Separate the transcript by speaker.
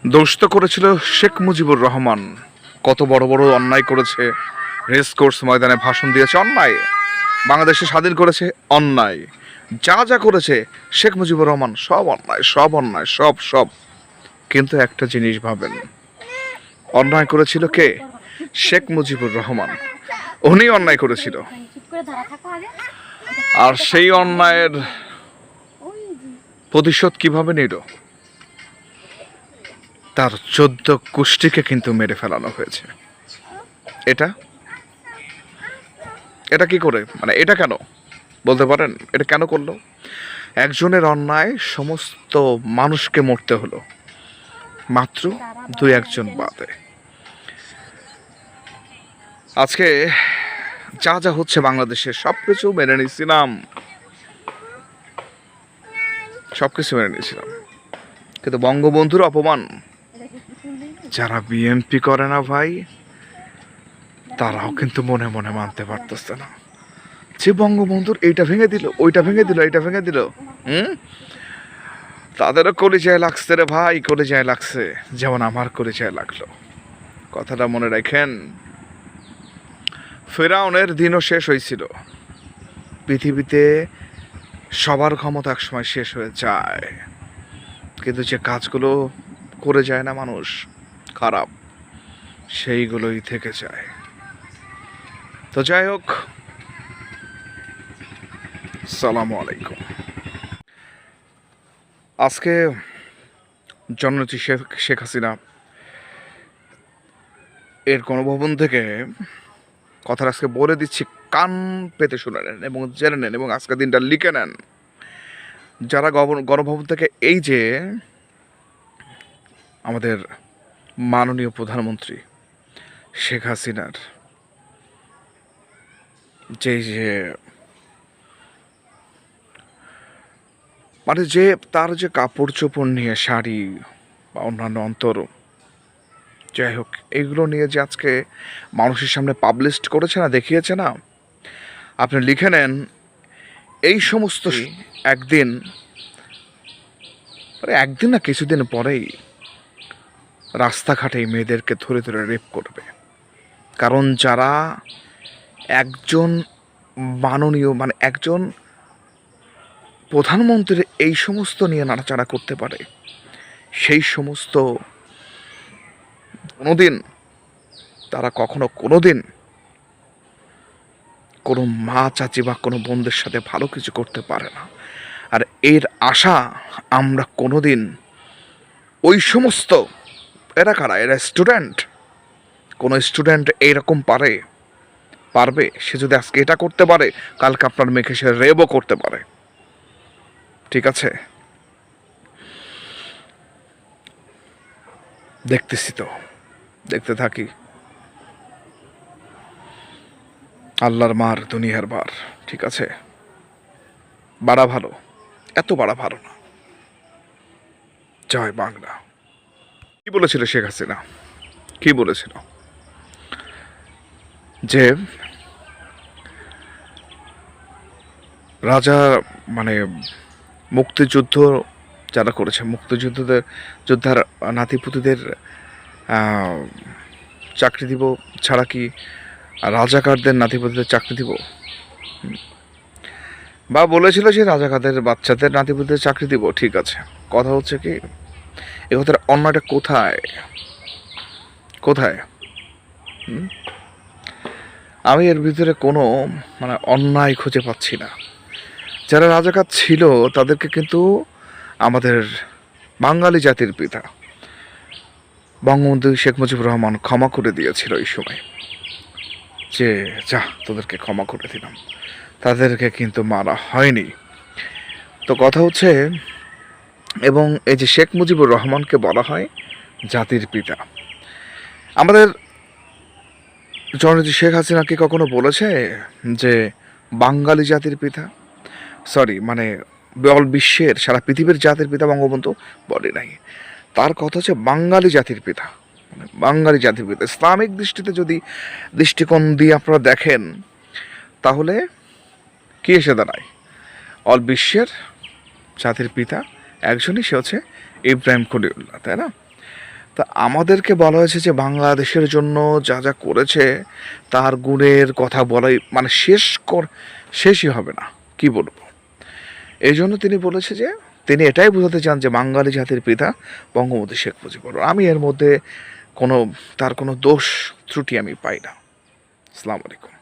Speaker 1: দোষ তো করেছিল শেখ মুজিবুর রহমান। কত বড় বড় অন্যায় করেছে, রেস কোর্স ময়দানে ভাষণ দিয়েছে, অন্যায়। বাংলাদেশে স্বাধীন করেছে, অন্যায়। যা যা করেছে শেখ মুজিবুর রহমান, সব অন্যায়, সব অন্যায়, সব সব। কিন্তু একটা জিনিস ভাবেন, অন্যায় করেছিল কে? শেখ মুজিবুর রহমান। উনি অন্যায় করেছিল, আর সেই অন্যায়ের প্রতিশোধ কিভাবে নিল? তার 14 গোষ্ঠীকে কিন্তু মেরে ফেলানো হয়েছে। এটা এটা কি করে, মানে এটা কেন বলতে পারেন? এটা কেন করলো? একজনের অন্যায় সমস্ত মানুষকে মরতে হলো, মাত্র 2-1 বাদে। আজকে যা যা হচ্ছে বাংলাদেশে সবকিছু মেনে নিয়েছিলাম, সবকিছু মেনে নিয়েছিলাম, কিন্তু বঙ্গবন্ধুর অপমান যারা বিএনপি করে না ভাই, তারাও কিন্তু মনে মনে মানতে পারতেছে না যে বঙ্গবন্ধুর এইটা ভেঙে দিল, ওইটা ভেঙে দিল, এইটা ভেঙে দিল। তাদেরও কলিজায় লাগছে রে ভাই, কলিজায় লাগছে, যেমন আমার কলিজায় লাগলো। কথাটা মনে রাখেন, ফেরাউনের দিনও শেষ হয়েছিল। পৃথিবীতে সবার ক্ষমতা একসময় শেষ হয়ে যায়, কিন্তু যে কাজগুলো করে যায় না মানুষ খারাপ, সেইগুলোই থেকে যায়। তো যাই হোক, সালামু আলাইকুম। আজকে জননেত্রী শেখ হাসিনা এর গণভবন থেকে কথাটা আজকে বলে দিচ্ছি, কান পেতে শুনে নেন এবং জেনে নেন এবং আজকে দিনটা লিখে নেন। যারা গণভবন থেকে এই যে আমাদের মাননীয় প্রধানমন্ত্রী শেখ হাসিনার যে মানে যে তার যে কাপড় চোপড় নিয়ে, শাড়ি বা অন্যান্য অন্তর, যাই হোক, এইগুলো নিয়ে যে আজকে মানুষের সামনে পাবলিশ করেছে না, দেখিয়েছে না, আপনি লিখে নেন এই সমস্ত একদিন, মানে একদিন না কিছুদিন পরেই রাস্তাঘাটে মেয়েদেরকে ধরে ধরে রেপ করবে। কারণ যারা একজন মাননীয়, মানে একজন প্রধানমন্ত্রীর এই সমস্ত নিয়ে নাড়াচাড়া করতে পারে, সেই সমস্ত কোনোদিন তারা কখনো কোনোদিন কোনো মা চাচি বা কোনো বোনদের সাথে ভালো কিছু করতে পারে না। আর এর আশা আমরা কোনোদিন ওই সমস্ত, এরা কারা? এরা স্টুডেন্ট। কোনো স্টুডেন্ট এইরকম পারবে? সে যদি আজকে এটা করতে পারে, কালকে আপনার মেয়েকে সে রেপও করতে পারে। ঠিক আছে, দেখতেছি তো, দেখতে থাকি। আল্লাহর মার দুনিয়ার বার। ঠিক আছে, বাড়া ভালো, এত বাড়া ভালো না। জয় বাংলা। কি বলেছিল শেখ হাসিনা? কি বলেছিল? যে রাজা, মানে মুক্তিযুদ্ধ যারা করেছে, যোদ্ধার নাতিপুতিদের চাকরি দিব ছাড়া কি রাজাকারদের নাতিপুতিদের চাকরি দিব? বা বলেছিল যে রাজাকারদের বাচ্চাদের নাতিপুতিদের চাকরি দিব। ঠিক আছে, কথা হচ্ছে কি, এ কথার অন্যটা কোথায়? কোথায়? আমি এর ভিতরে কোনো মানে অন্যায় খুঁজে পাচ্ছি না। যারা রাজাকার ছিল তাদেরকে কিন্তু আমাদের বাঙালি জাতির পিতা বঙ্গবন্ধু শেখ মুজিবুর রহমান ক্ষমা করে দিয়েছিল এই সময়, যে যা তোদেরকে ক্ষমা করে দিলাম। তাদেরকে কিন্তু মারা হয়নি। তো কথা হচ্ছে, এবং এই যে শেখ মুজিবুর রহমানকে বলা হয় জাতির পিতা। আমাদের জননেত্রী শেখ হাসিনা কি কখনো বলেছে যে বাঙালি জাতির পিতা? সরি, মানে অল বিশ্বের, সারা পৃথিবীর জাতির পিতা বঙ্গবন্ধু বলে নাই। তার কথা হচ্ছে বাঙালি জাতির পিতা, মানে বাঙালি জাতির পিতা। ইসলামিক দৃষ্টিকোণ দিয়ে আপনারা দেখেন, তাহলে কি এসে দাঁড়ায়? অল বিশ্বের জাতির পিতা একজনই, সে হচ্ছে ইব্রাহিম খলিলুল্লাহ, তাই না? তা আমাদেরকে বলা হয়েছে যে বাংলাদেশের জন্য যা যা করেছে তার গুণের কথা বলাই মানে শেষই হবে না, কি বলবো। এই জন্য তিনি বলেছে যে তিনি এটাই বোঝাতে চান যে বাঙালি জাতির পিতা বঙ্গবন্ধু শেখ মুজিবুর রহমান। আমি এর মধ্যে কোনো তার কোনো দোষ ত্রুটি আমি পাই না। আসসালামু আলাইকুম।